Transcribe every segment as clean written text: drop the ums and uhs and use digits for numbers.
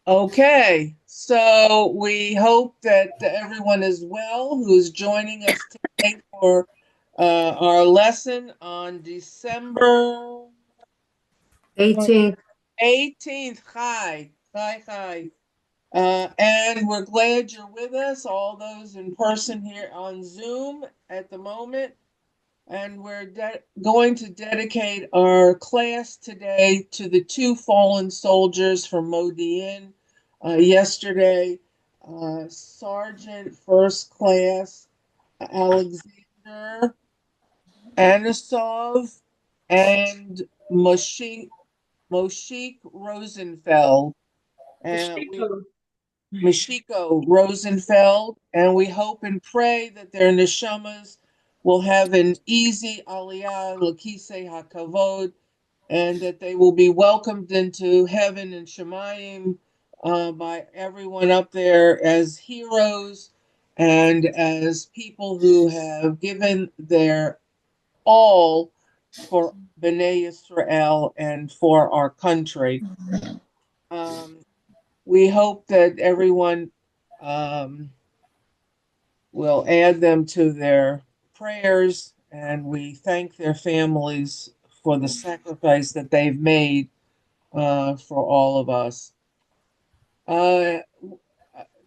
Okay, so we hope that everyone is well who's joining us today for our lesson on December 18th. 18th. Hi. And we're glad you're with us, all those in person here on Zoom at the moment. And we're going to dedicate our class today to the two fallen soldiers from Modi'in yesterday, Sergeant First Class Alexander Anisov and Moshik Rosenfeld. And Mashiko Rosenfeld, and we hope and pray that their neshamas will have an easy aliyah l'kisei hakavod, and that they will be welcomed into heaven and Shemayim by everyone up there as heroes and as people who have given their all for Bnei Yisrael and for our country. Um, we hope that everyone will add them to their prayers, and we thank their families for the sacrifice that they've made for all of us. Uh,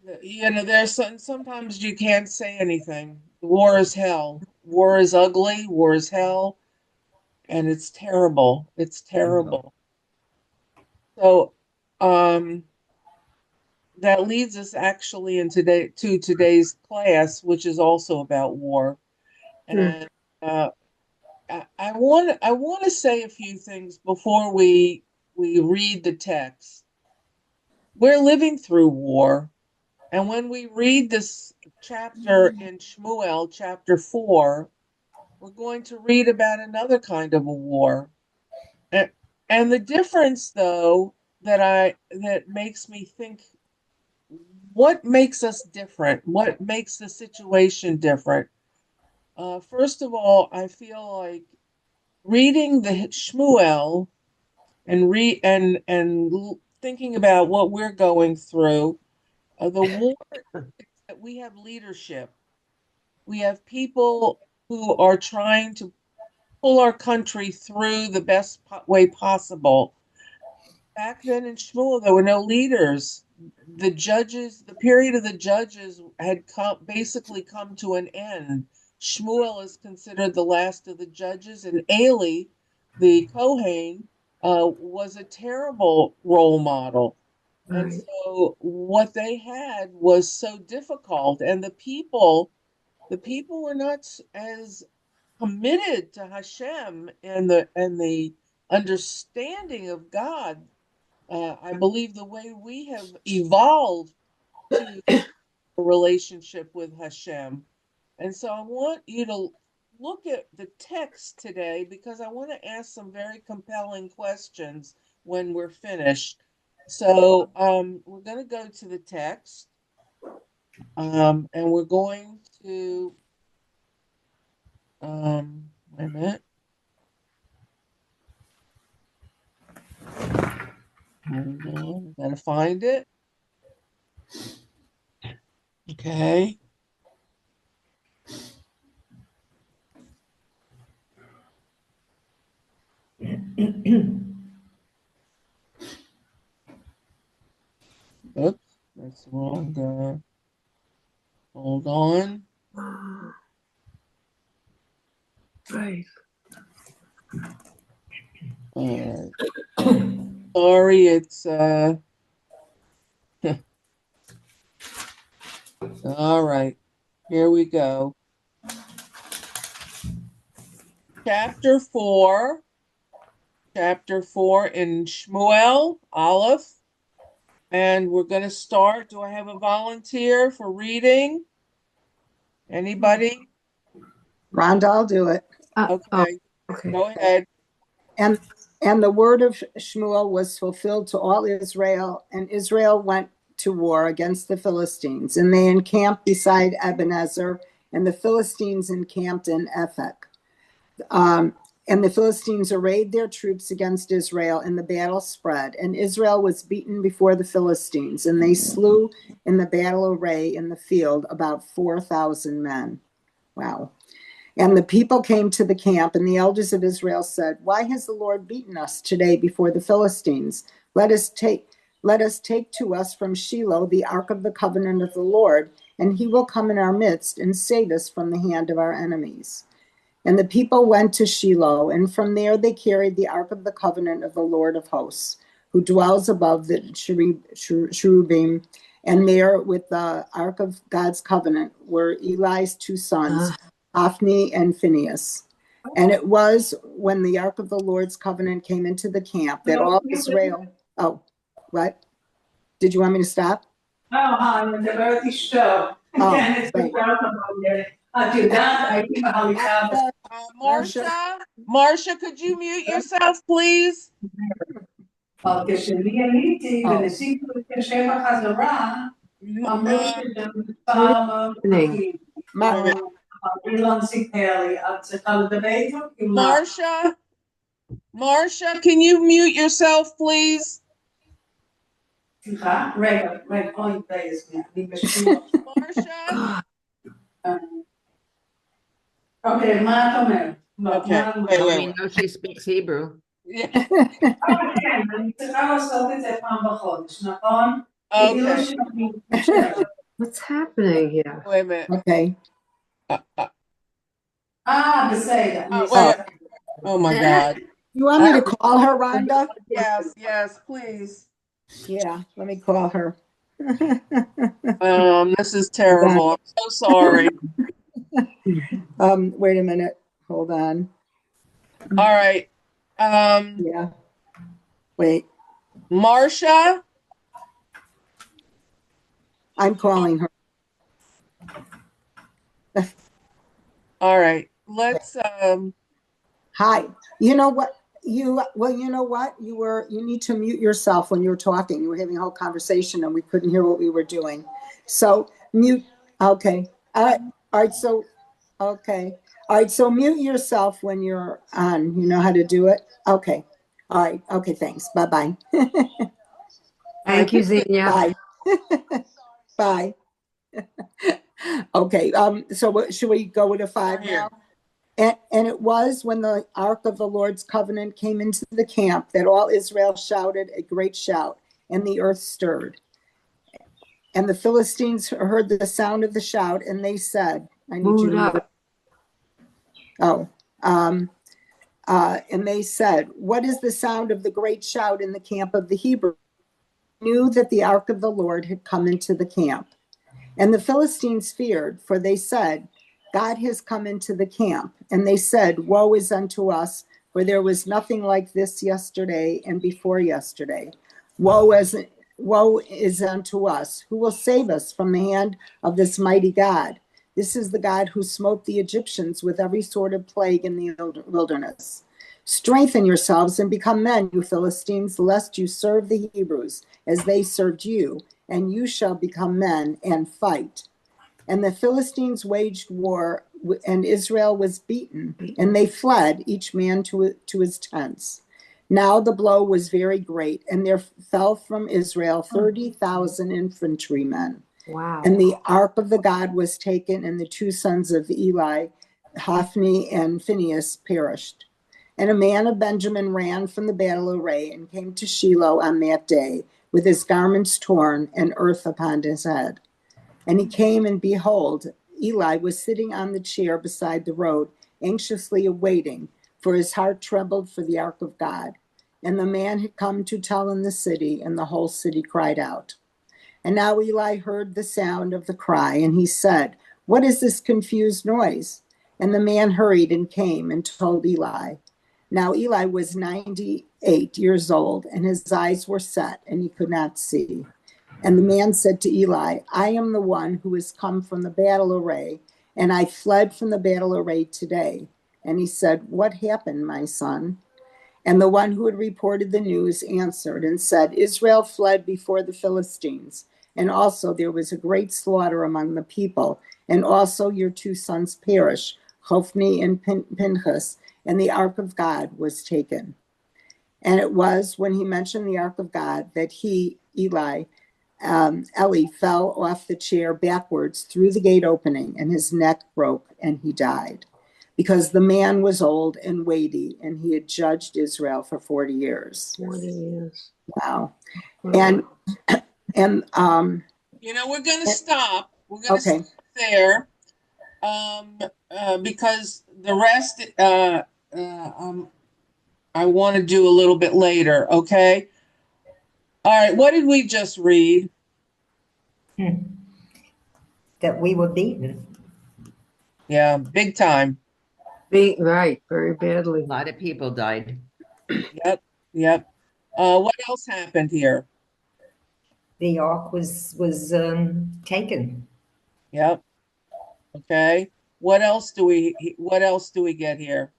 there's sometimes you can't say anything. War is hell. War is ugly. War is hell, and it's terrible. It's terrible. So, that leads us actually to today's class, which is also about war. And I want to say a few things before we read the text. We're living through war, and when we read this chapter in Shmuel, chapter 4, we're going to read about another kind of a war. And, and the difference, though, that makes me think, what makes us different? What makes the situation different? First of all, I feel like reading the Shmuel and thinking about what we're going through. The war that we have leadership. We have people who are trying to pull our country through the best way possible. Back then in Shmuel, there were no leaders. The period of the judges had basically come to an end. Shmuel is considered the last of the judges, and Eli, the Kohen, was a terrible role model. And so what they had was so difficult, and the people were not as committed to Hashem and the understanding of God. I believe the way we have evolved to a relationship with Hashem. And so I want you to look at the text today because I want to ask some very compelling questions when we're finished. So we're going to go to the text, and we're going to, wait a minute. Hold on, gotta find it. Okay. Oops, that's the wrong. Hold on. Right. All right. Sorry, it's all right. Here we go. Chapter 4. Chapter 4 in Shmuel, Aleph. And we're going to start. Do I have a volunteer for reading? Anybody? Rhonda, I'll do it. Okay. Okay. Go ahead. And the word of Shmuel was fulfilled to all Israel, and Israel went to war against the Philistines, and they encamped beside Ebenezer, and the Philistines encamped in Ephek. And the Philistines arrayed their troops against Israel, and the battle spread. And Israel was beaten before the Philistines, and they slew in the battle array in the field about 4,000 men. Wow. And the people came to the camp, and the elders of Israel said, "Why has the Lord beaten us today before the Philistines? Let us take to us from Shiloh the ark of the covenant of the Lord, and he will come in our midst and save us from the hand of our enemies." And the people went to Shiloh, and from there they carried the ark of the covenant of the Lord of hosts, who dwells above the cherubim. And there with the ark of God's covenant were Eli's two sons, Hophni and Phinehas. And it was when the ark of the Lord's covenant came into the camp that all Israel... Oh, what? Did you want me to stop? אני מדברת אשתו. כן, יש לי את יודעת, הייתי בהליכה. Marcia, could you mute yourself, please? כשאני הייתי וניסיתי להתיישב בחזרה, אמרו שזה פעם אילן סיפר לי, את צריכה לדבר איתו? Marcia, can you mute yourself, please? סליחה? רגע, אוי, אני בשביל. Marcia? אוקיי, מה את אומרת? We know she speaks Hebrew. Yeah. כן, אני צריכה לעשות את זה פעם בחודש, נכון? Okay. What's happening here? Wait a minute. Okay. בסדר. Wait. Oh my God. You want me to call her, Rhonda? Yes, please. Yeah, let me call her. This is terrible. I'm so sorry. Wait a minute. Hold on. All right. Yeah. Wait. Marcia? I'm calling her. All right. Let's Hi. You know what? You know what? You need to mute yourself when you were talking. You were having a whole conversation and we couldn't hear what we were doing. So mute. Okay. All right. So, okay. All right. So mute yourself when you're on. You know how to do it? Okay. All right. Okay. Thanks. Bye-bye. Thank you, Xenia. Bye. Bye. Okay. So should we go with a 5 now? And it was when the ark of the Lord's covenant came into the camp that all Israel shouted a great shout, and the earth stirred. And the Philistines heard the sound of the shout, and they said, "I need you to move." Oh, and they said, "What is the sound of the great shout in the camp of the Hebrews?" They knew that the ark of the Lord had come into the camp. And the Philistines feared, for they said, "God has come into the camp." And they said, "Woe is unto us, for there was nothing like this yesterday and before yesterday. Woe is unto us. Who will save us from the hand of this mighty God? This is the God who smote the Egyptians with every sort of plague in the wilderness. Strengthen yourselves and become men, you Philistines, lest you serve the Hebrews as they served you, and you shall become men and fight." And the Philistines waged war, and Israel was beaten, and they fled, each man to his tents. Now the blow was very great, and there fell from Israel 30,000 infantrymen. Wow. And the ark of the God was taken, and the two sons of Eli, Hophni and Phinehas, perished. And a man of Benjamin ran from the battle array and came to Shiloh on that day, with his garments torn and earth upon his head. And he came, and behold, Eli was sitting on the chair beside the road, anxiously awaiting, for his heart trembled for the ark of God. And the man had come to tell in the city, and the whole city cried out. And now Eli heard the sound of the cry, and he said, "What is this confused noise?" And the man hurried and came and told Eli. Now Eli was 98 years old, and his eyes were set, and he could not see. And the man said to Eli, "I am the one who has come from the battle array, and I fled from the battle array today." And he said, "What happened, my son?" And the one who had reported the news answered and said, "Israel fled before the Philistines, and also there was a great slaughter among the people, and also your two sons perished, Hophni and Phinehas, and the ark of God was taken. And it was when he mentioned the ark of God that Eli fell off the chair backwards through the gate opening, and his neck broke, and he died, because the man was old and weighty, and he had judged Israel for 40 years. 40 years. Wow. Wow. And we're going to stop. We're going to stop there, because the rest I want to do a little bit later. Okay. All right. What did we just read? That we were beaten. Yeah, big time. Right, very badly. A lot of people died. Yep. What else happened here? The ark was taken. Yep. Okay. What else do we get here?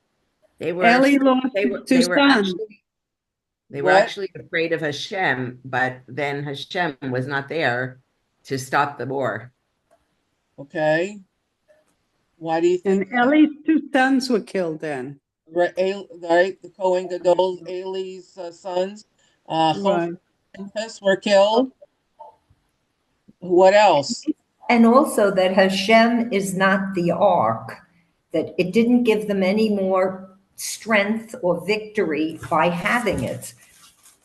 They were Ellie lost they his were two they were sons. What? actually afraid of Hashem, but then Hashem was not there to stop the war. Okay. Why do you think And Ellie's two sons were killed then. right, the Kohen Gadol's Eli's sons, Right. Hophni and Pinchas were killed. What else? And also that Hashem is not the ark, that it didn't give them any more strength or victory by having it,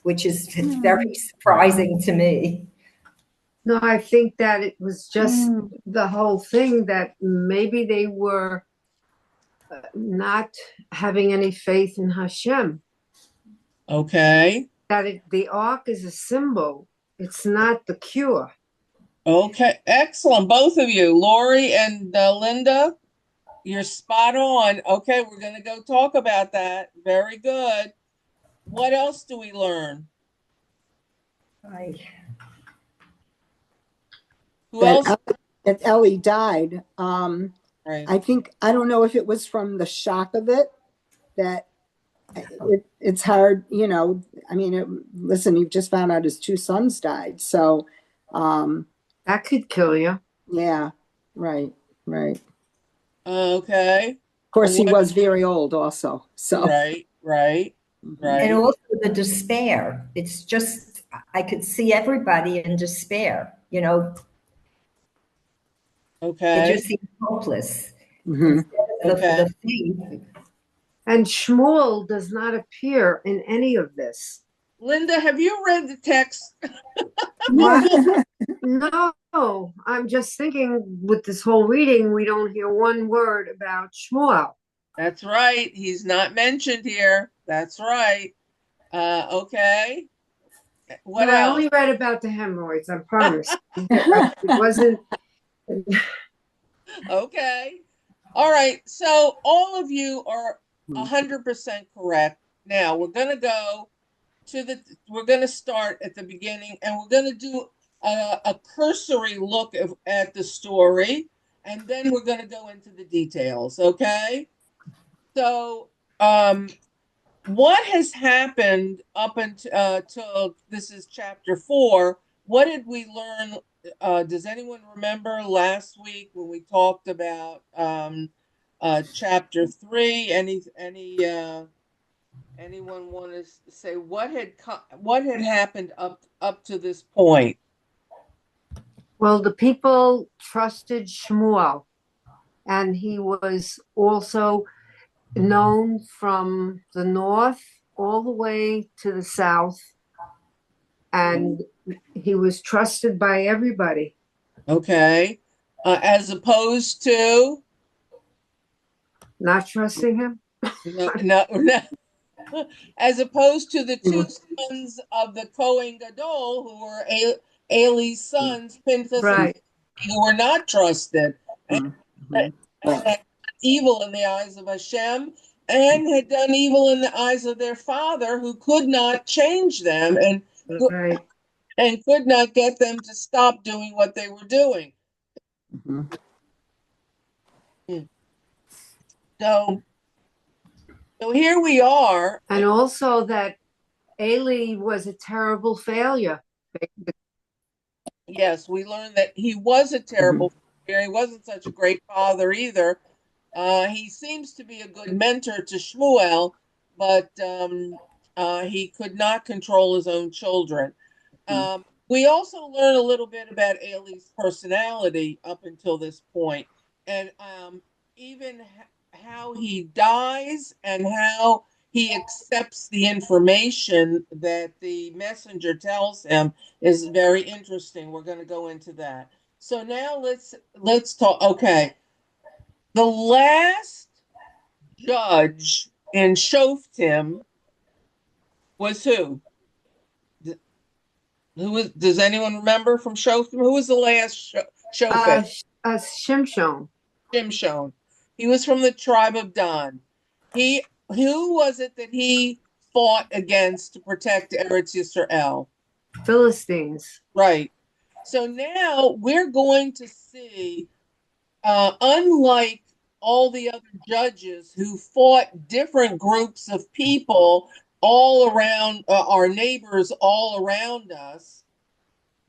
which is very surprising to me. No, I think that it was just the whole thing that maybe they were not having any faith in Hashem. Okay. That the ark is a symbol. It's not the cure. Okay. Excellent. Both of you, Lori and Linda, you're spot on. Okay. We're going to go talk about that. Very good. What else do we learn? Who else? that Ellie died. Right. I don't know if it was from the shock of it, that it's hard, I mean, listen, you've just found out his two sons died. So, that could kill you. Yeah. Right. Okay. Of course, he was very old also. So, Right. And also the despair. It's just, I could see everybody in despair, Okay. It just seemed hopeless. Mhm. The faith. And Shmuel does not appear in any of this. Linda, have you read the text? No, I'm just thinking with this whole reading, we don't hear one word about Shmuel. That's right. He's not mentioned here. That's right. Okay. What else? I only read about the hemorrhoids, I promise. It wasn't. Okay. All right. So all of you are 100% correct. Now we're going to we're going to start at the beginning, and we're going to do a cursory look at the story, and then we're going to go into the details. Okay. So, what has happened up until this is chapter 4? What did we learn? Does anyone remember last week when we talked about chapter 3? Anyone want to say what had happened up to this point? Well, the people trusted Shmuel, and he was also known from the north all the way to the south, and he was trusted by everybody. Okay. As opposed to not trusting him? No. As opposed to the two sons of the Kohen Gadol, who were Eli's sons, Pinchas and who were not trusted, and had evil in the eyes of Hashem, and had done evil in the eyes of their father, who could not change them and could not get them to stop doing what they were doing. So here we are. And also that Eli was a terrible failure. Yes, we learned that he was a terrible failure. He wasn't such a great father either. He seems to be a good mentor to Shmuel, but he could not control his own children. We also learn a little bit about Eli's personality up until this point, and even how he dies and how he accepts the information that the messenger tells him is very interesting. We're going to go into that. So now let's talk. Okay, the last judge in Shoftim was who? Who was? Does anyone remember from Shoftim? Who was the last Shofet? Shimshon. Shimshon. He was from the tribe of Dan. Who was it that he fought against to protect Eretz Yisrael? Philistines. Right. So now we're going to see, unlike all the other judges who fought different groups of people all around, our neighbors all around us,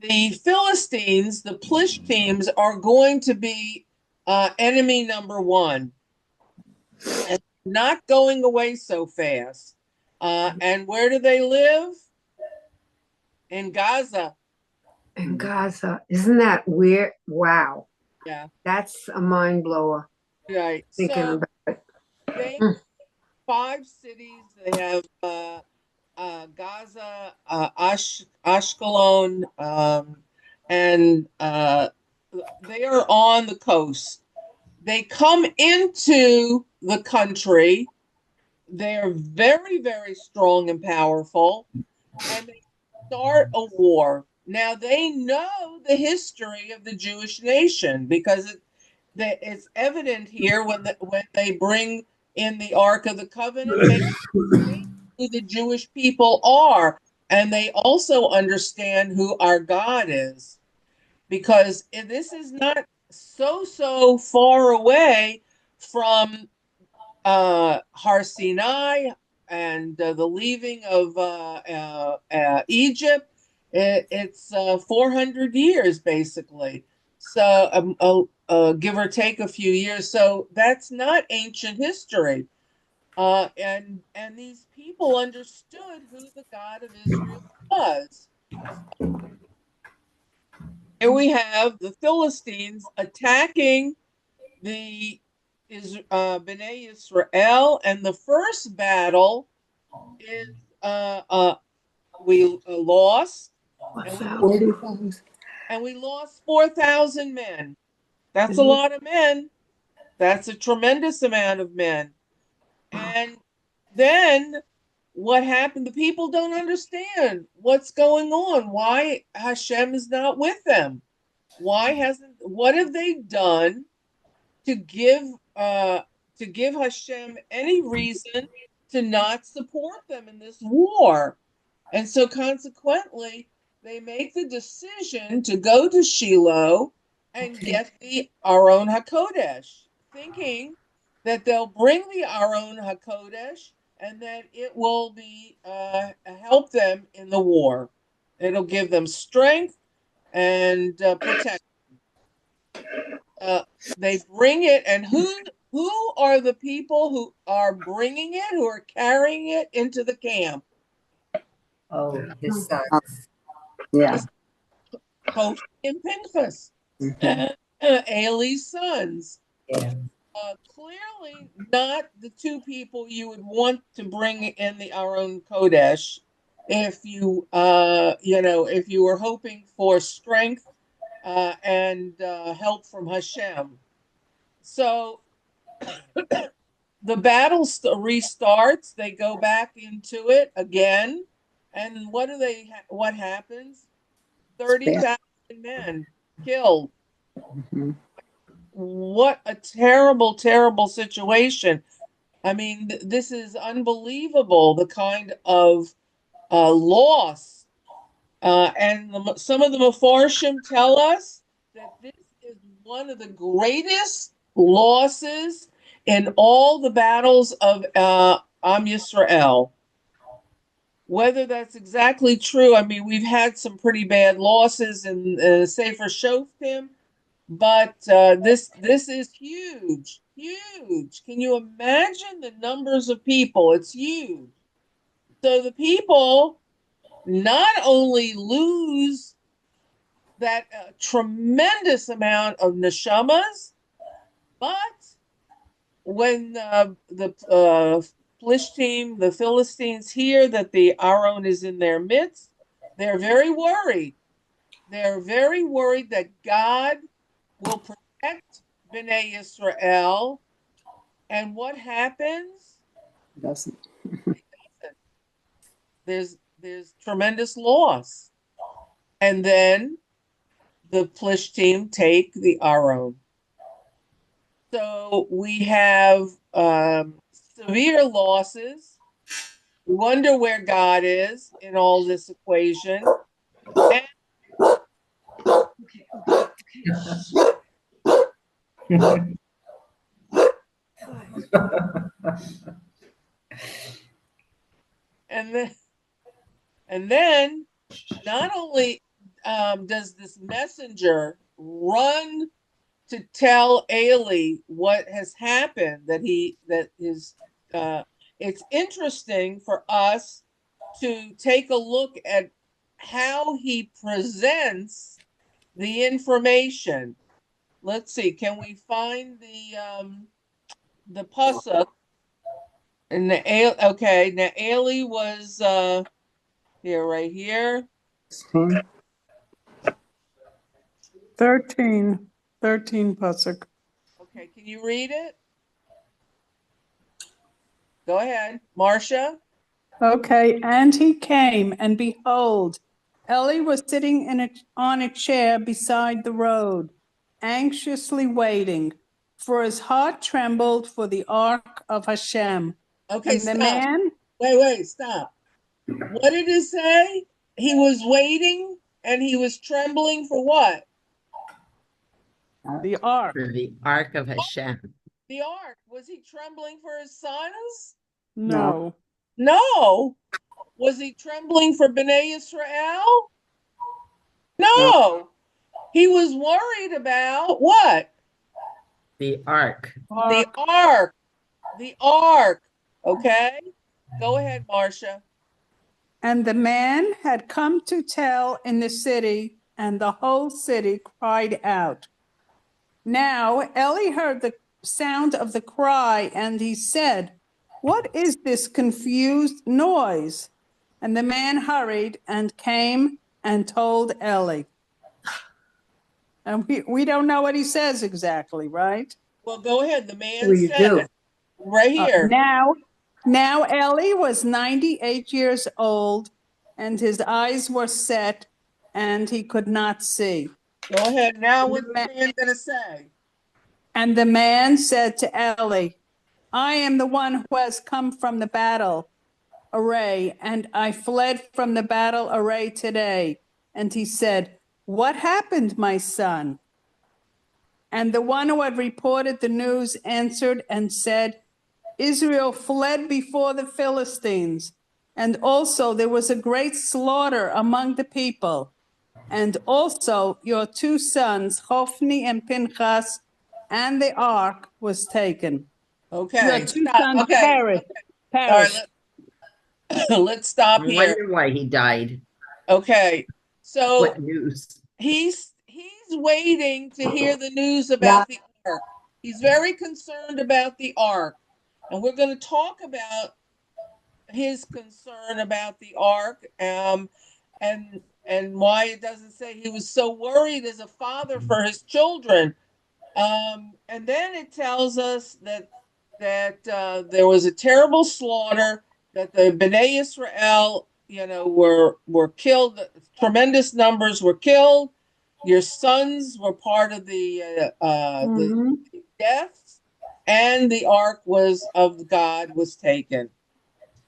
the Philistines, the Plishtims, are going to be enemy number one, and not going away so fast. And where do they live? In Gaza. In Gaza. Isn't that weird? Wow. Yeah. That's a mind blower. Right. Thinking So about it. they 5 cities. They have Gaza, Ashkelon, and they are on the coast. They come into the country. They are very, very strong and powerful, and they start a war. Now they know the history of the Jewish nation because it's evident here when they bring in the Ark of the Covenant. They who the Jewish people are, and they also understand who our God is, because this is not so far away from Har Sinai and the leaving of Egypt. It's 400 years basically, so give or take a few years. So that's not ancient history. And these people understood who the God of Israel was. Here we have the Philistines attacking the Bnei Israel, and the first battle is we lost, and we lost 4,000 men. That's a lot of men. That's a tremendous amount of men. And then what happened? The people don't understand what's going on. Why Hashem is not with them? What have they done to give Hashem any reason to not support them in this war? And so consequently, they make the decision to go to Shiloh and get the Aron HaKodesh, thinking that they'll bring the Aron HaKodesh and that it will be help them in the war. It'll give them strength and protect. They bring it, and who are the people who are bringing it, who are carrying it into the camp? Oh, his sons. Yeah. Hophni and Pinchas, Eli's sons. Yeah. Clearly not the two people you would want to bring in the Aron Kodesh if you if you were hoping for strength and help from Hashem. So the battle restarts. They go back into it again, and what happens? 30,000 men killed. Mhm. What a terrible, terrible situation. I mean, this is unbelievable, the kind of loss. And some of the Mefarshim tell us that this is one of the greatest losses in all the battles of Am Yisrael. Whether that's exactly true, I mean, we've had some pretty bad losses in Sefer Shoftim, but this is huge, huge. Can you imagine the numbers of people? It's huge. So the people not only lose that tremendous amount of neshamas, but when the Plishtim, the Philistines, hear that the Aron is in their midst, they're very worried. They're very worried that God will protect Bnei Israel. And what happens? Doesn't. There's tremendous loss. And then the Plishtim take the Aron. So we have severe losses. We wonder where God is in all this equation. And and then not only does this messenger run to tell Eli what has happened, it's interesting for us to take a look at how he presents the information. Let's see, can we find the pasuk? And okay, now Eli was here, right here. 13 pasuk. Okay, can you read it? Go ahead, Marcia. Okay, and he came, and behold, Eli was sitting on a chair beside the road, anxiously waiting, for his heart trembled for the ark of Hashem. Okay, And the stop. man, Wait, stop. What did it say? He was waiting and he was trembling for what? the ark. For the Ark of Hashem. The ark. Was he trembling for his sons? No. No. Was he trembling for Bnei Israel? No. He was worried about what? The Ark. The ark. The ark. Okay. Go ahead, Marcia. And the man had come to tell in the city, and the whole city cried out. Now Eli heard the sound of the cry, and he said, "What is this confused noise?" And the man hurried and came and told Eli. And we don't know what he says exactly, right? Well, go ahead. The man Well, you said do. right here. Now Eli was 98 years old, and his eyes were set, and he could not see. Go ahead. Now what's the man going to say? And the man said to Eli, "I am the one who has come from the battle array, and I fled from the battle array today." And he said, "What happened, my son?" And the one who had reported the news answered and said, "Israel fled before the Philistines, and also there was a great slaughter among the people. And also your two sons, Hophni and Pinchas, and the ark was taken." Okay. Your two Stop. sons Okay. perished. All right, let's stop I here. wonder why he died. Okay. So What news? he's waiting to hear the news about the ark. He's very concerned about the ark. And we're going to talk about his concern about the ark, and why it doesn't say he was so worried as a father for his children. And then it tells us that there was a terrible slaughter, that the Bnei Israel, were killed. Tremendous numbers were killed. Your sons were part of the deaths, and the ark of God was taken.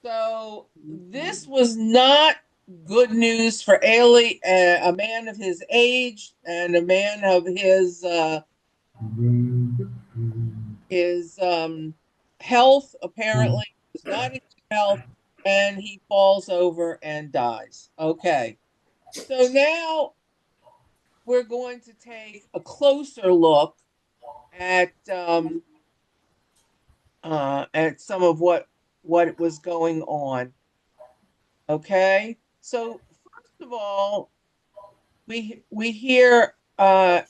So this was not good news for Eli, a man of his age and a man of his health. Apparently was not in health, and he falls over and dies. Okay, so now we're going to take a closer look at at some of what was going on. Okay, so first of all, we hear that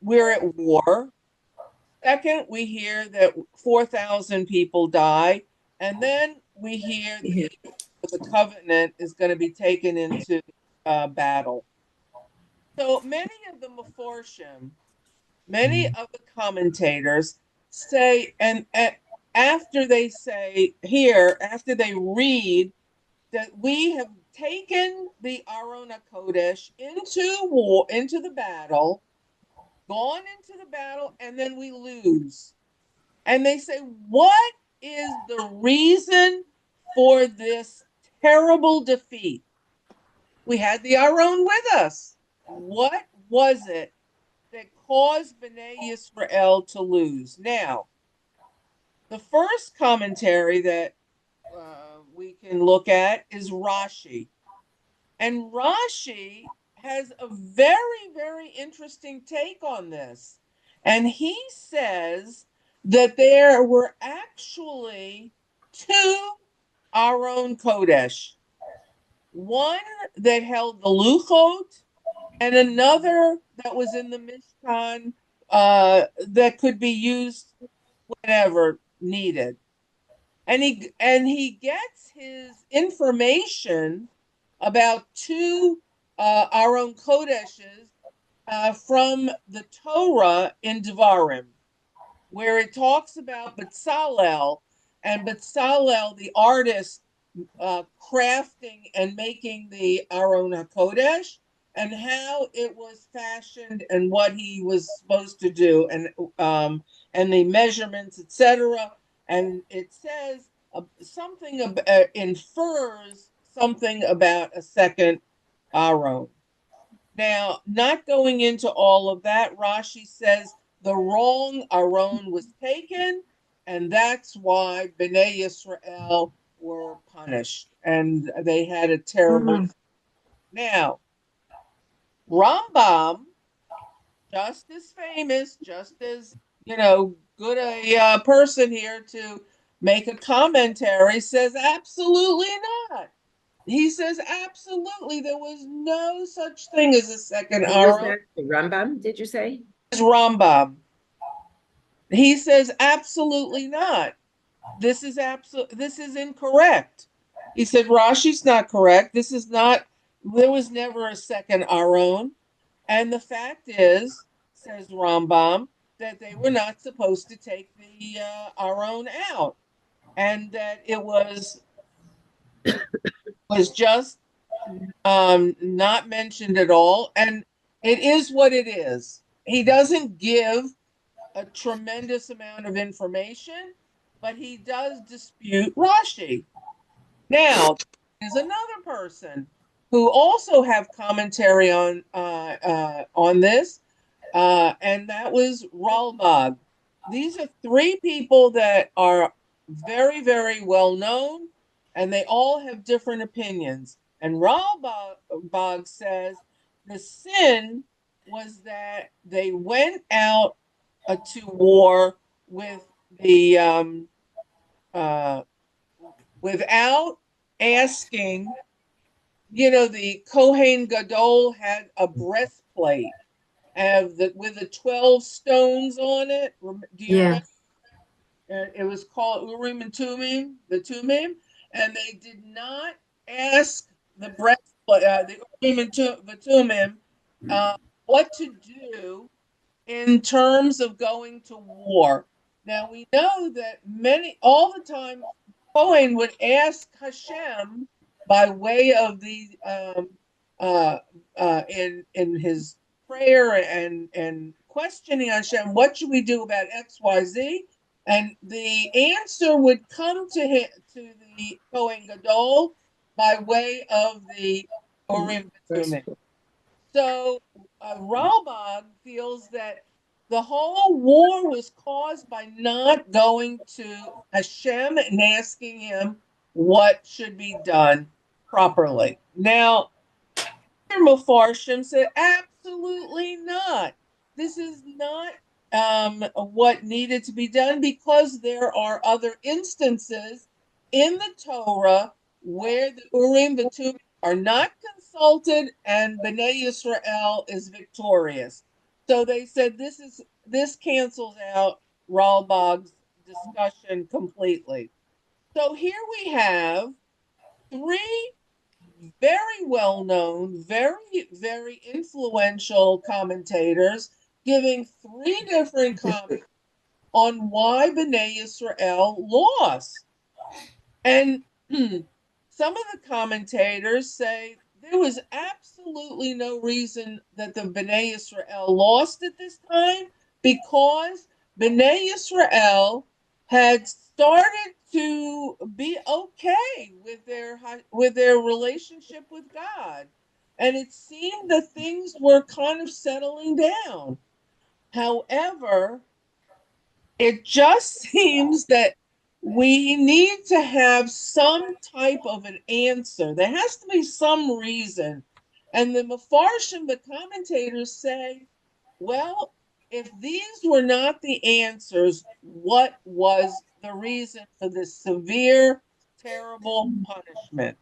we're at war. Second, we hear that 4,000 people die, and then we hear that the covenant is going to be taken into battle. So many of the Meforshim, many of the commentators say, and after they say here, after they read that we have taken the Aron HaKodesh into war, into the battle, gone into the battle, and then we lose. And they say, what is the reason for this terrible defeat? We had the Aron with us. What was it that caused Bnei Yisrael to lose? Now, the first commentary that we can look at is Rashi. And Rashi has a very, very interesting take on this. And he says that there were actually two Aron Kodesh, one that held the Luchot and another that was in the Mishkan that could be used whenever needed. And he gets his information about two Aron Kodeshes from the Torah in Devarim, where it talks about Betzalel and Betzalel, the artist, crafting and making the Aron HaKodesh, and how it was fashioned and what he was supposed to do, and the measurements, etc. And it says something infers something about a second Aron. Now, not going into all of that, Rashi says the wrong Aron was taken, and that's why Bnei Yisrael were punished, and they had a terrible. Now, Rambam, just as famous, just as good a person here to make a commentary, says absolutely not. He says absolutely there was no such thing as a second Aron. Rambam, did you say? Rambam. He says absolutely not. This is incorrect. He said Rashi's not correct. This is not. There was never a second Aron, and the fact is, says Rambam, that they were not supposed to take the Aron out, and that it was just not mentioned at all. And it is what it is. He doesn't give a tremendous amount of information, but he does dispute Rashi. Now, there's another person who also have commentary on this, and that was Ralbag. These are three people that are very, very well known, and they all have different opinions. And Ralbag says the sin was that they went out to war with the without asking. The Kohen Gadol had a breastplate with the 12 stones on it. Do you remember? It was called Urim and Tumim, the Tumim, and they did not ask the breastplate, the Urim and Tumim, what to do in terms of going to war. Now we know that all the time, Cohen would ask Hashem by way of the in his prayer and questioning Hashem, what should we do about XYZ? And the answer would come to him, to the Kohen Gadol, by way of the Urim Tumim. So Ralbag feels that the whole war was caused by not going to Hashem and asking him what should be done properly. Now, Mefarshim said, absolutely not. This is not what needed to be done, because there are other instances in the Torah where the Urim, the Thummim are not consulted, and Bnei Yisrael is victorious. So they said this cancels out Ralbag's discussion completely. So here we have three very well-known, very, very influential commentators giving three different comments on why Bnei Yisrael lost. And some of the commentators say there was absolutely no reason that the Bnei Yisrael lost at this time, because Bnei Yisrael had started to be okay with their relationship with God, and it seemed that things were kind of settling down. However, it just seems that we need to have some type of an answer. There has to be some reason. And the Mefarshim, the commentators, say, well, if these were not the answers, what was the reason for this severe, terrible punishment?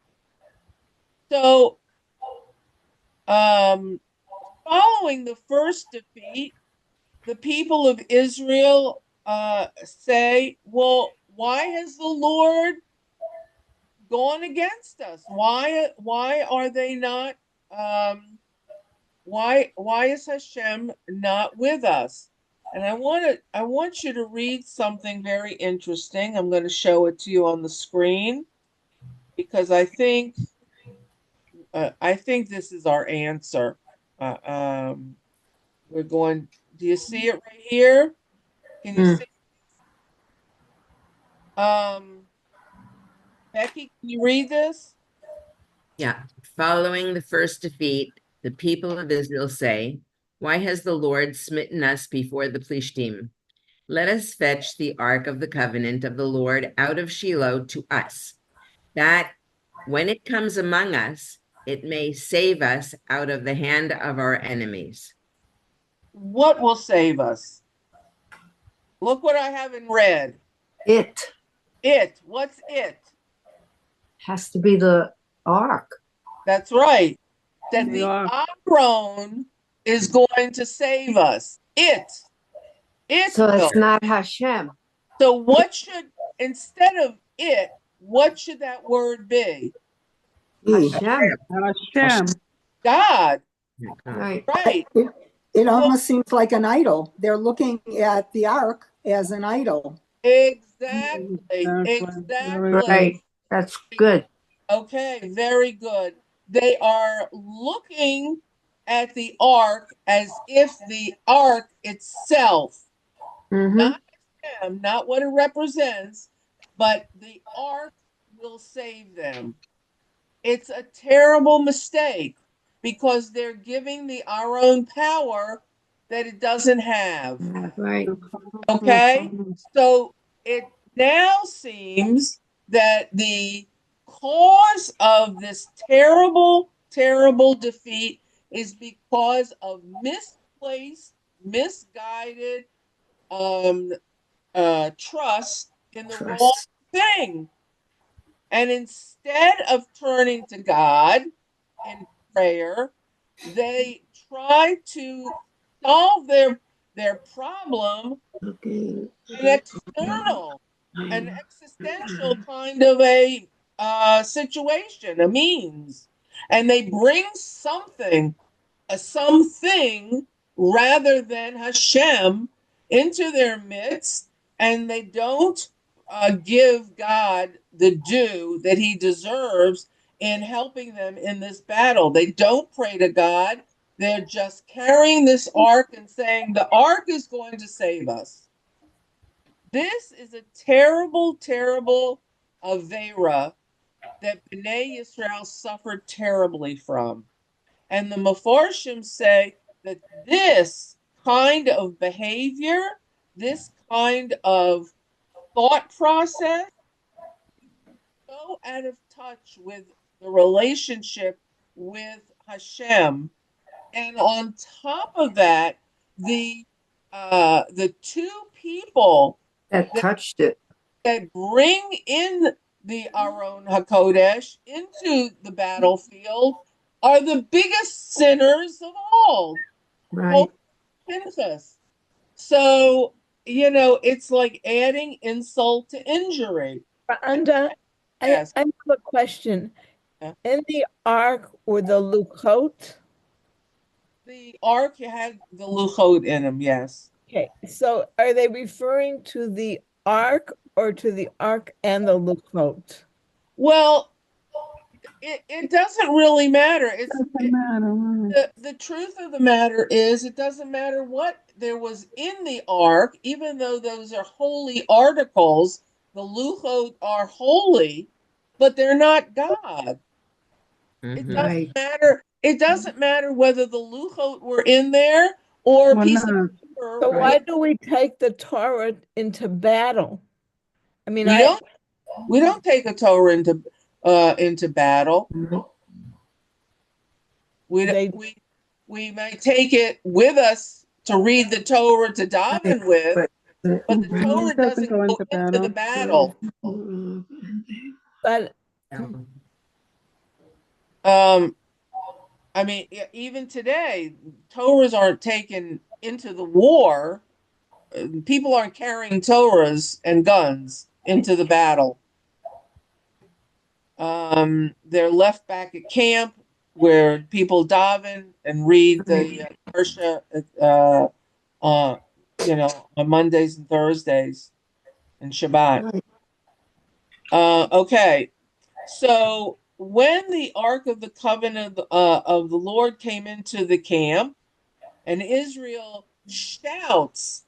So, following the first defeat, the people of Israel say, well, why has the Lord gone against us? Why are they not why is Hashem not with us? And I want you to read something very interesting. I'm going to show it to you on the screen, because I think this is our answer. Uh, um, we're going. Do you see it right here? Can you see? Becky, can you read this? Yeah. Following the first defeat, the people of Israel say, why has the Lord smitten us before the Plishtim? Let us fetch the ark of the covenant of the Lord out of Shiloh to us, that when it comes among us, it may save us out of the hand of our enemies. What will save us? Look what I have in red. It It. What's it? has to be the ark. That's right. That The the ark. Aron is going to save us. It. It So will. it's not Hashem. So what should, instead of it, what should that word be? Hashem. Hashem. God. Right. Right. It So almost seems like an idol. They're looking at the ark as an idol. exactly. Very good. Right. That's good. Okay, very good. They are looking at the ark as if the ark itself, Mm-hmm. not them, not what it represents, but the ark will save them. It's a terrible mistake, because they're giving the our own power that it doesn't have. Right. Okay, so it now seems that the cause of this terrible, terrible defeat is because of misplaced, misguided um, trust in the wrong Trust. thing. And instead of turning to God in prayer, they try to solve their problem Okay. an external, an existential kind of a situation, a means, and they bring something, a something rather than Hashem into their midst, and they don't give God the due that He deserves in helping them in this battle. They don't pray to God. They're just carrying this ark and saying, the ark is going to save us. This is a terrible, terrible Avera that Bnei Yisrael suffered terribly from. And the Mefarshim say that this kind of behavior, this kind of thought process, so out of touch with the relationship with Hashem. And on top of that, the the two people That touched it. that bring in the Aron HaKodesh into the battlefield are the biggest sinners of all. Right. Pinchas. So, it's like adding insult to injury. Anda, Yes. I have a question. Yeah. In the ark were the Luchot? The ark had the Luchot in them, yes. Okay, so are they referring to the ark or to the ark and the Luchot? Well, it doesn't really matter. Doesn't matter. The truth of the matter is it doesn't matter what there was in the ark, even though those are holy articles, the Luchot are holy, but they're not God. It Mhm. doesn't Right. matter. It doesn't matter whether the Luchot were in there or a Well, piece of no. paper. So why Right. do we take the Torah into battle? I mean, We don't we don't take a Torah into battle. We they we may take it with us to read the Torah to daven with, but the No, Torah it doesn't doesn't go go into into the battle. battle. but I mean, even today, Torahs aren't taken into the war. People aren't carrying Torahs and guns into the battle. They're left back at camp where people daven and read the Parsha, on Mondays and Thursdays and Shabbat. Right. Okay, so when the Ark of the Covenant of the Lord came into the camp, and Israel shouts,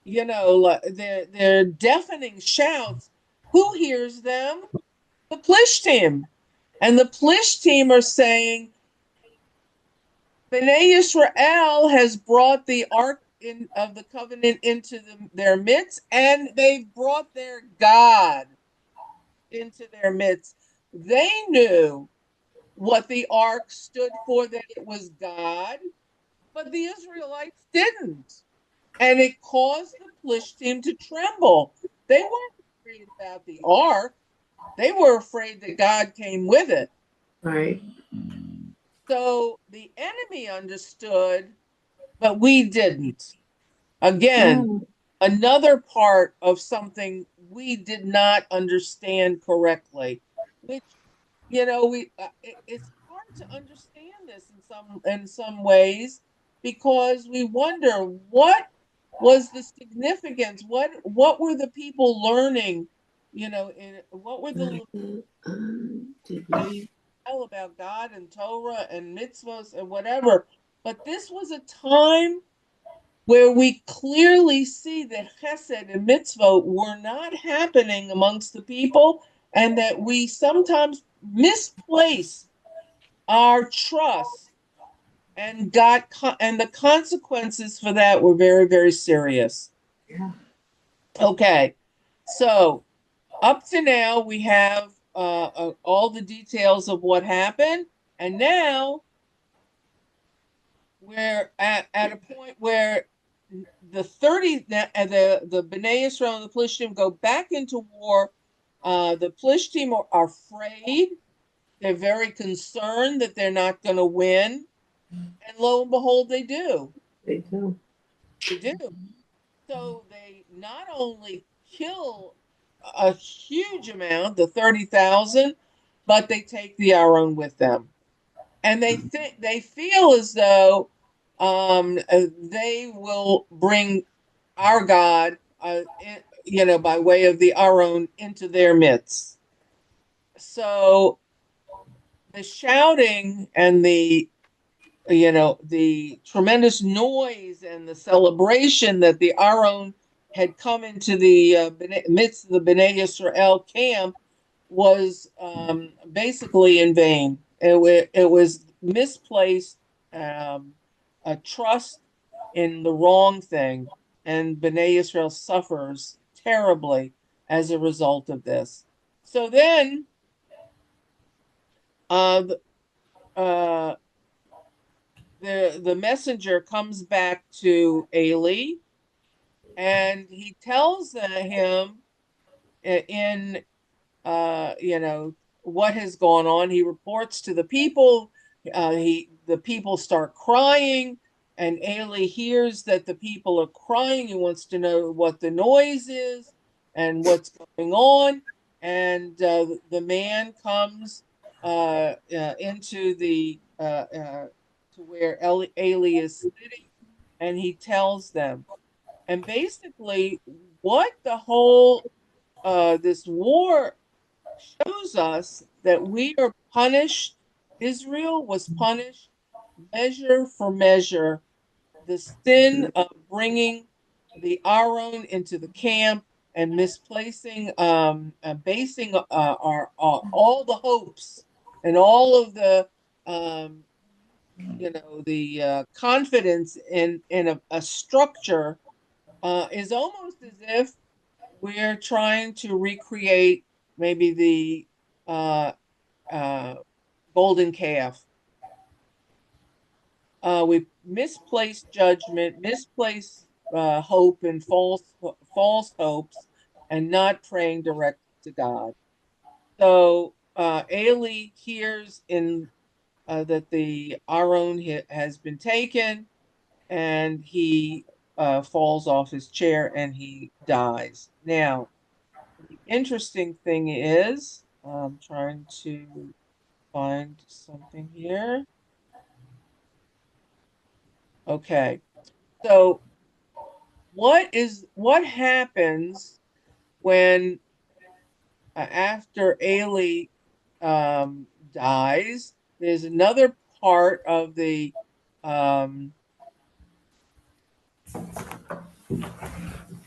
like their deafening shouts. Who hears them? The Plishtim. And the Plishtim are saying, Bnei Yisrael has brought the Ark of the Covenant into their midst, and they've brought their God into their midst. They knew what the Ark stood for, that it was God, but the Israelites didn't. And it caused the Plishtim to tremble. They weren't afraid about the ark. They were afraid that God came with it. Right. So the enemy understood, but we didn't. Again, another part of something we did not understand correctly, which it's hard to understand this in some ways, because we wonder what was the significance, what were the people learning, what were the tell about God and Torah and mitzvahs and whatever. But this was a time where we clearly see that chesed and mitzvah were not happening amongst the people, and that we sometimes misplace our trust, and the consequences for that were very, very serious. Yeah. Okay, so up to now we have all the details of what happened, and now we're at a point where the Bnei Israel and the Plishtim go back into war. The Plishtim are afraid. They're very concerned that they're not going to win, and lo and behold, they do. They do. They do. So they not only kill a huge amount, the 30,000, but they take the Aron with them, and they feel as though they will bring our God, by way of the Aron into their midst. So the shouting and the tremendous noise and the celebration that the Aron had come into the midst of the Bnei Yisrael camp was basically in vain. It was misplaced, a trust in the wrong thing, and Bnei Yisrael suffers terribly as a result of this. So then, uh, uh, the messenger comes back to Eli, and he tells him in what has gone on. He reports to the people. The people start crying, and Eli hears that the people are crying. He wants to know what the noise is and what's going on. And the man comes into the to where Eli is sitting, and he tells them. And basically, what the whole this war shows us that we are punished. Israel was punished measure for measure. The sin of bringing the Aaron into the camp and misplacing, basing our all the hopes and all of the, the confidence in a structure is almost as if we're trying to recreate maybe the uh, uh, golden calf. We misplaced judgment, misplaced hope, and false hopes, and not praying directly to God. So Eli hears in that the Aaron has been taken, and he falls off his chair and he dies. Now, the interesting thing is, I'm trying to find something here. Okay. So what happens when after Ailey dies? There's another part um,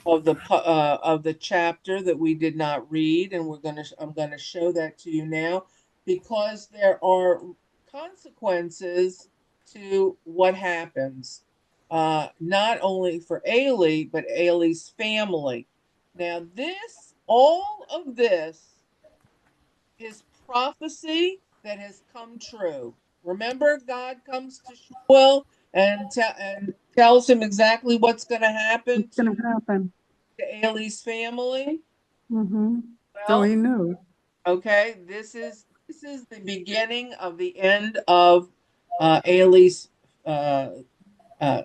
of the chapter that we did not read, and I'm gonna show that to you now, because there are consequences to what happens, not only for Ailey but Ailey's family. Now, all of this is prophecy that has come true. Remember, God comes to Shmuel and tells him exactly what's going to happen What's going to happen? to Ailey's family. Mm-hmm. So Well, he knew. okay, this is the beginning of the end of Ailey's uh, uh,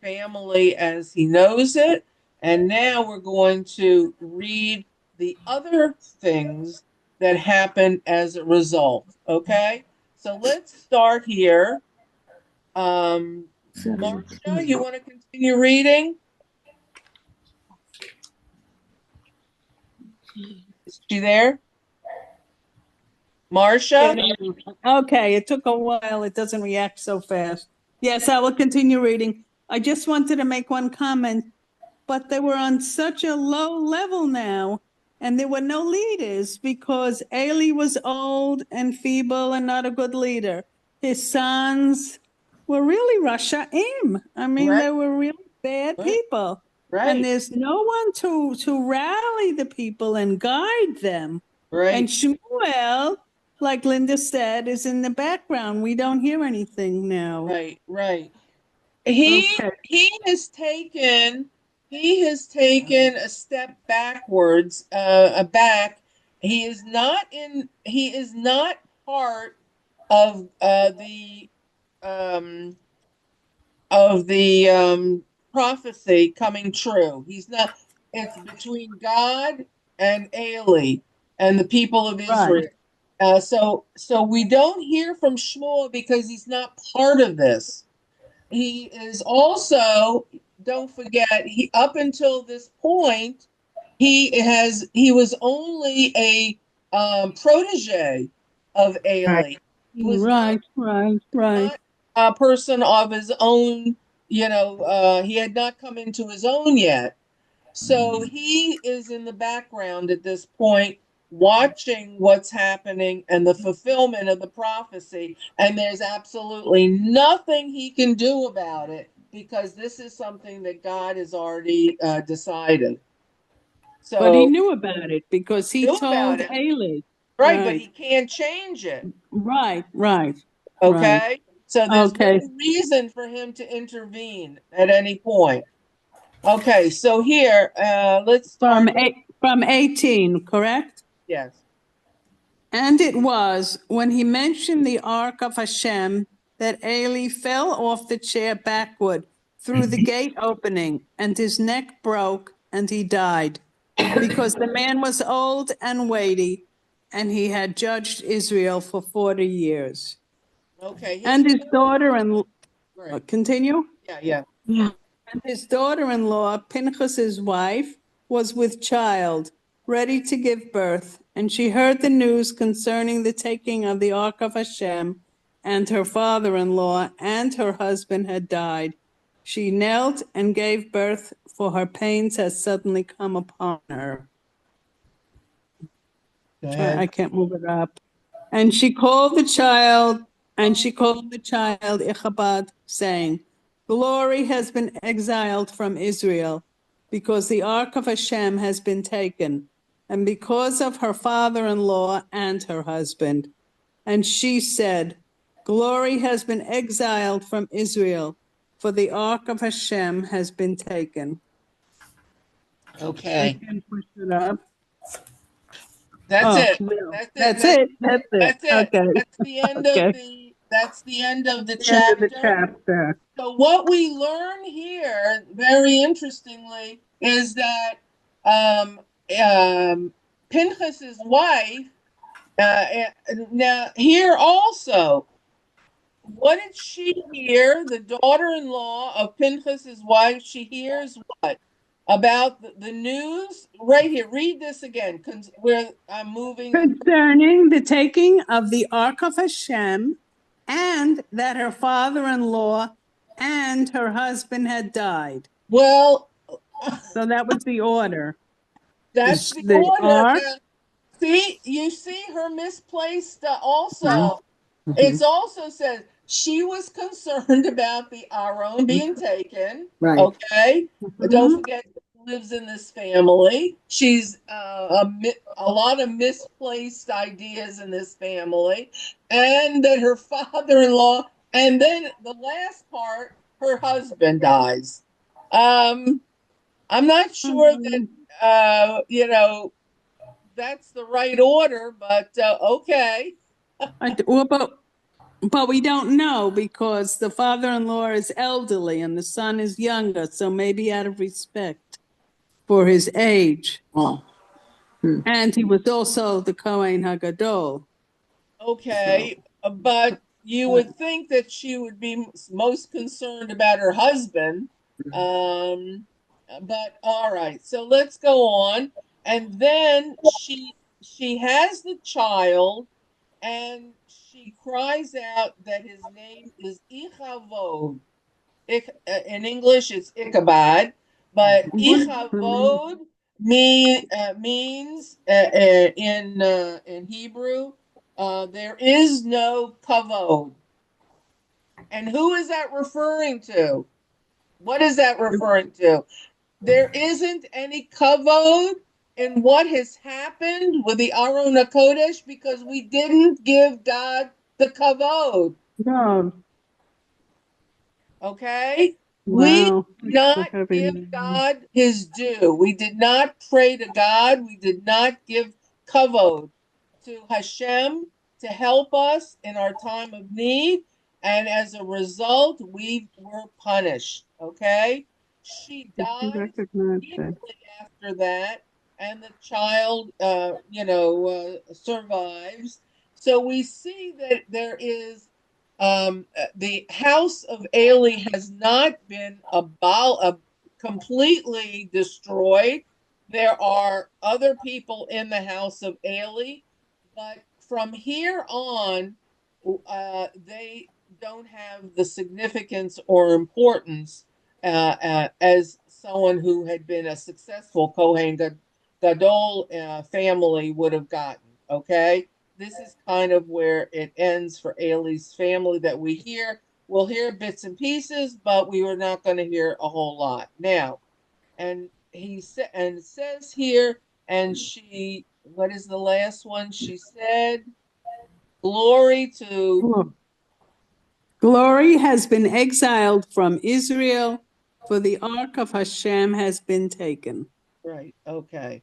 family as he knows it. And now we're going to read the other things that happen as a result. Okay, so let's start here. Marcia, you want to continue reading? Is she there? Marcia? Okay, it took a while. It doesn't react so fast. Yes, I will continue reading. I just wanted to make one comment, but they were on such a low level now, and there were no leaders because Ailey was old and feeble and not a good leader. His sons were really Rashaim. I mean, Right, they were really bad right, people. And right, there's no one to rally the people and guide them. And right, Shmuel, like Linda said, is in the background. We don't hear anything now. right, right. He Okay. he has taken a step backwards, back. He is not part of um prophecy coming true. He's not. It's between God and Eli and the people of Right. Israel. So we don't hear from Shmuel because he's not part of this. He is also, don't forget, he up until this point, he was only a protege of Ailey. He was Right, right, right. not a person of his own, he had not come into his own yet. So he is in the background at this point, watching what's happening and the fulfillment of the prophecy. And there's absolutely nothing he can do about it because this is something that God has already decided. But he So knew about it because he knew about told it, Ailey. right? But Right, he can't change it. right, right, right. Okay. So there's Okay, no reason for him to intervene at any point. Okay, so here, let's start. from 18, correct? Yes. And it was when he mentioned the ark of Hashem that Eli fell off the chair backward through the gate opening, and his neck broke, and he died, because the man was old and weighty, and he had judged Israel for 40 years. Okay. And his daughter-in-law, Right. continue? Yeah, yeah. And his daughter-in-law, Pinchas's wife, was with child, ready to give birth, and she heard the news concerning the taking of the ark of Hashem, and her father-in-law and her husband had died. She knelt and gave birth, for her pains had suddenly come upon her. Go Sorry, ahead. I can't move it up. And she called the child, Ichabod, saying, Glory has been exiled from Israel, because the ark of Hashem has been taken, and because of her father-in-law and her husband. And she said, Glory has been exiled from Israel, for the ark of Hashem has been taken. Okay. I can push it up. That's it. No. That's it. That's it. That's it. Okay. That's the end Okay. of that's the end of the The end of the chapter. chapter. So what we learn here, very interestingly, is that um, Pinchas's wife. Now here also, what did she hear? The daughter-in-law of Pinchas's wife. She hears what about the news? Right here. Read this again. Where I'm moving. Concerning the taking of the ark of Hashem, and that her father-in-law and her husband had died. Well, So that was the order. that's the The order. ark. Now, see, you see her misplaced also. Mhm. It's also says she was concerned about the Aron being taken. Right. Okay. Don't Mhm. forget, she lives in this family. She's a lot of misplaced ideas in this family, and that her father-in-law, and then the last part, her husband dies. I'm not sure that that's the right order, but okay. But we don't know, because the father-in-law is elderly and the son is younger, so maybe out of respect for his age. Oh. And he was also the Kohen Hagadol. Okay, but you would think that she would be most concerned about her husband. But all right, so let's go on. And then she has the child, and she cries out that his name is Ichavod. In English, it's Ichabod, but Ichavod means in Hebrew, there is no kavod. And who is that referring to? What is that referring to? There isn't any kavod in what has happened with the Aron HaKodesh, because we didn't give God the kavod. No. Okay? We Wow. did not give God his due. We did not pray to God. We did not give kavod to Hashem to help us in our time of need. And as a result, we were punished. Okay? She dies immediately after that, and the child, survives. So we see that there is the house of Eli has not been completely destroyed. There are other people in the house of Eli, but from here on, they don't have the significance or importance as someone who had been a successful Kohen Gadol family would have gotten. Okay, this is kind of where it ends for Ailey's family that we hear. We'll hear bits and pieces, but we were not going to hear a whole lot now. And it says here, and she, what is the last one? She said, "Glory to." Glory has been exiled from Israel, for the ark of Hashem has been taken. Right. Okay.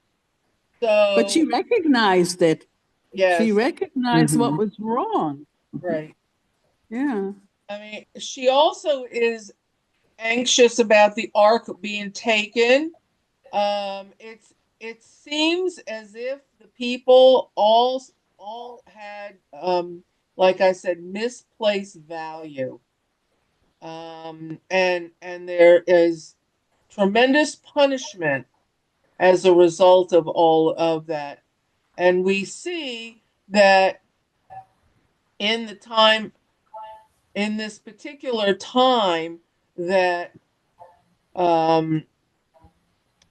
But she So, recognized it. She yes, recognized what was wrong. right. Yeah. I mean, she also is anxious about the ark being taken. It seems as if the people all had like I said, misplaced value. And there is tremendous punishment as a result of all of that. And we see that in the time, in this particular time, that um,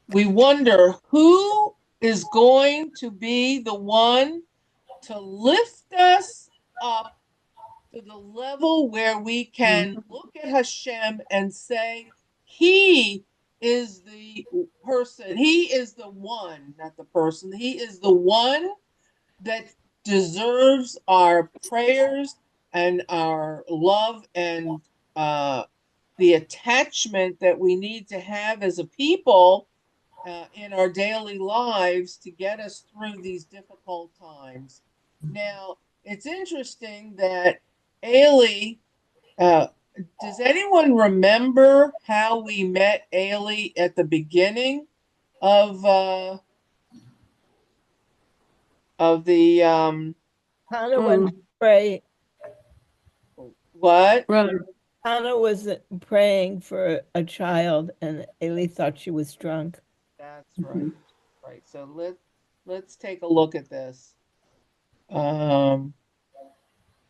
we wonder who is going to be the one to lift us up to the level where we can look at Hashem and say, He is the person, He is the one, not the person, He is the one that deserves our prayers and our love and the attachment that we need to have as a people in our daily lives to get us through these difficult times. Now, it's interesting that Ailey, does anyone remember how we met Ailey at the beginning of the Hannah went to pray. what? Right. Hannah was praying for a child, and Ailey thought she was drunk. That's right. Right. So let's take a look at this.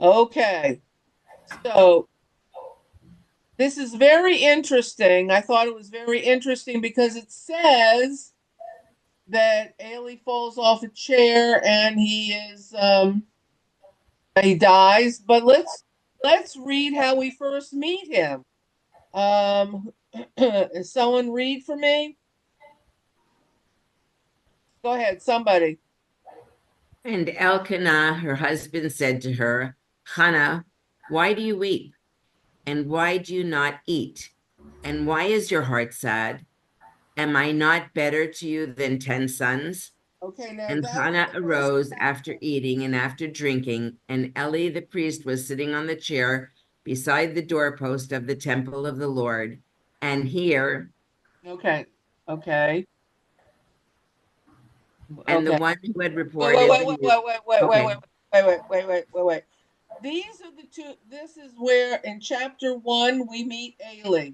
Okay. So this is very interesting. I thought it was very interesting because it says that Ailey falls off a chair and he dies. But let's read how we first meet him. Someone read for me? Go ahead, somebody. And Elkanah, her husband, said to her, Hannah, why do you weep? And why do you not eat? And why is your heart sad? Am I not better to you than 10 sons? Okay, now And that's Hannah the first. arose after eating and after drinking, and Eli the priest was sitting on the chair beside the doorpost of the temple of the Lord. And here, Okay. Okay. and the Okay. one who had Wait, wait, reported wait, the wait, news. wait, wait, wait, wait, Okay. wait, wait, wait, wait, wait, wait, wait. These are the two. This is where in chapter 1 we meet Ailey.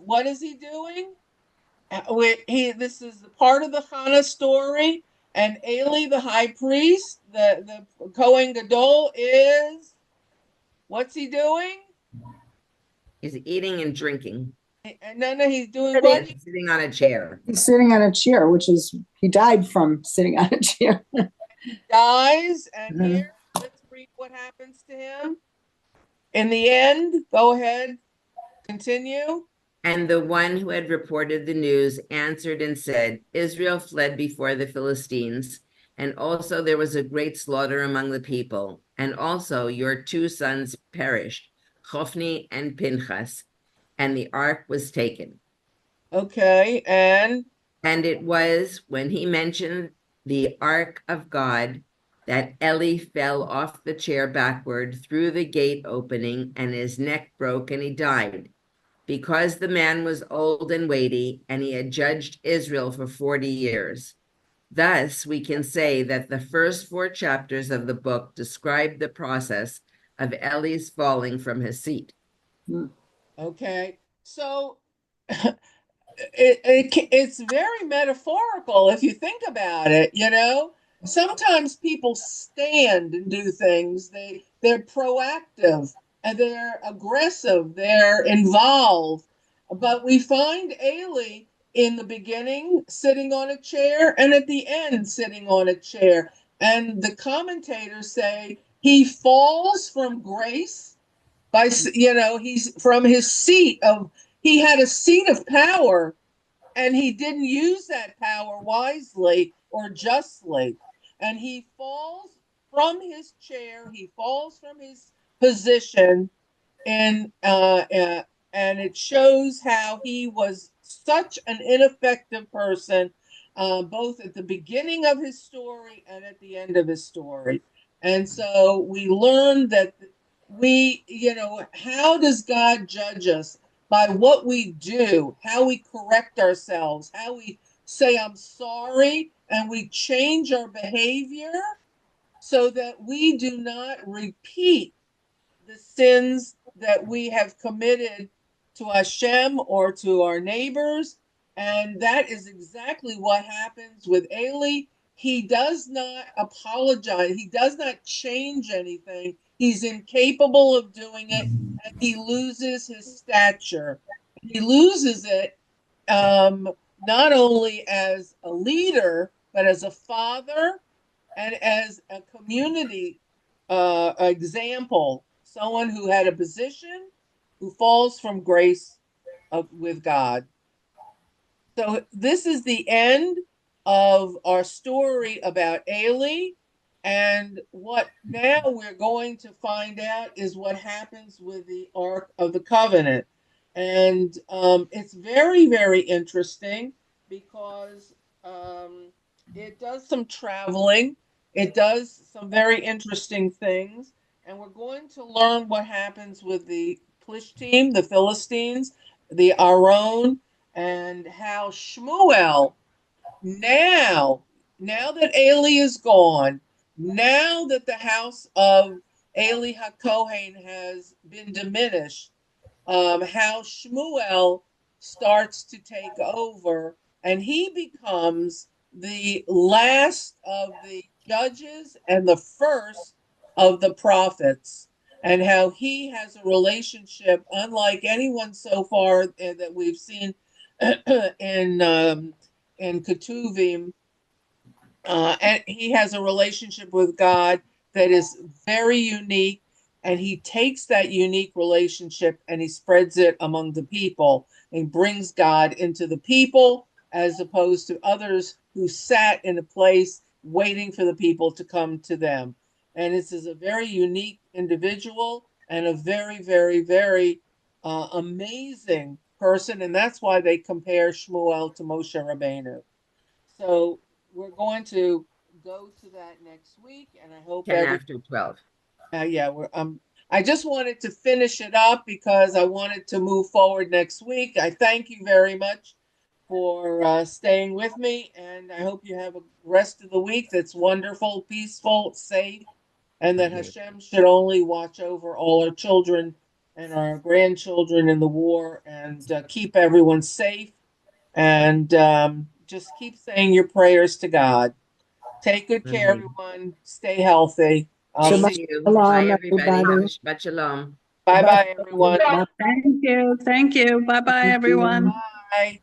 What is he doing? This is the part of the Hannah story, and Ailey, the high priest, the Kohen Gadol, is what's he doing? He's eating and drinking And no, no, he's doing what? and sitting on a chair. He's sitting on a chair, which is, he died from sitting on a chair. He dies, and Mhm. here, let's read what happens to him. In the end, go ahead, continue. And the one who had reported the news answered and said, Israel fled before the Philistines, and also there was a great slaughter among the people, and also your 2 sons perished, Hophni and Pinchas, and the ark was taken. Okay, and And it was when he mentioned the ark of God that Eli fell off the chair backward through the gate opening, and his neck broke, and he died, because the man was old and weighty, and he had judged Israel for 40 years. Thus, we can say that the first 4 chapters of the book describe the process of Eli's falling from his seat. okay, so it's very metaphorical if you think about it, you know. Sometimes people stand and do things. They're proactive and they're aggressive, they're involved. But we find Ailey in the beginning sitting on a chair and at the end sitting on a chair. And the commentators say he falls from grace by, he's from his seat of, he had a seat of power and he didn't use that power wisely or justly. And he falls from his chair, he falls from his position and it shows how he was such an ineffective person, both at the beginning of his story and at the end of his story. And so we learn that how does God judge us? By what we do, how we correct ourselves, how we say, I'm sorry, and we change our behavior so that we do not repeat the sins that we have committed to Hashem or to our neighbors. And that is exactly what happens with Eli. He does not apologize. He does not change anything. He's incapable of doing it. And he loses his stature. He loses it not only as a leader, but as a father and as a community example, someone who had a position who falls from grace with God. So this is the end of our story about Eli. And what now we're going to find out is what happens with the Ark of the Covenant. And it's very, very interesting because it does some traveling. It does some very interesting things. And we're going to learn what happens with the Plishtim, the Philistines, the Aron, and how Shmuel now that Eli is gone, now that the house of Eli HaKohen has been diminished, how Shmuel starts to take over, and he becomes the last of the judges and the first of the prophets, and how he has a relationship unlike anyone so far that we've seen in Ketuvim, and he has a relationship with God that is very unique. And he takes that unique relationship and he spreads it among the people and brings God into the people, as opposed to others who sat in a place waiting for the people to come to them. And this is a very unique individual and a very, very, very amazing person. And that's why they compare Shmuel to Moshe Rabbeinu. So we're going to go to that next week, and I hope 10 after 12. Yeah, I just wanted to finish it up because I wanted to move forward next week. I thank you very much for staying with me, and I hope you have a rest of the week that's wonderful, peaceful, safe, and that Hashem should only watch over all our children and our grandchildren in the war, and keep everyone safe, and just keep saying your prayers to God. Take good care, everyone. Stay healthy. I'll Shabbat see you. You. Bye, shalom, everybody. everybody. Shabbat shalom. Bye Shabbat bye, everyone. shalom. Thank you. Thank you. Bye bye, Thank you. everyone. Bye.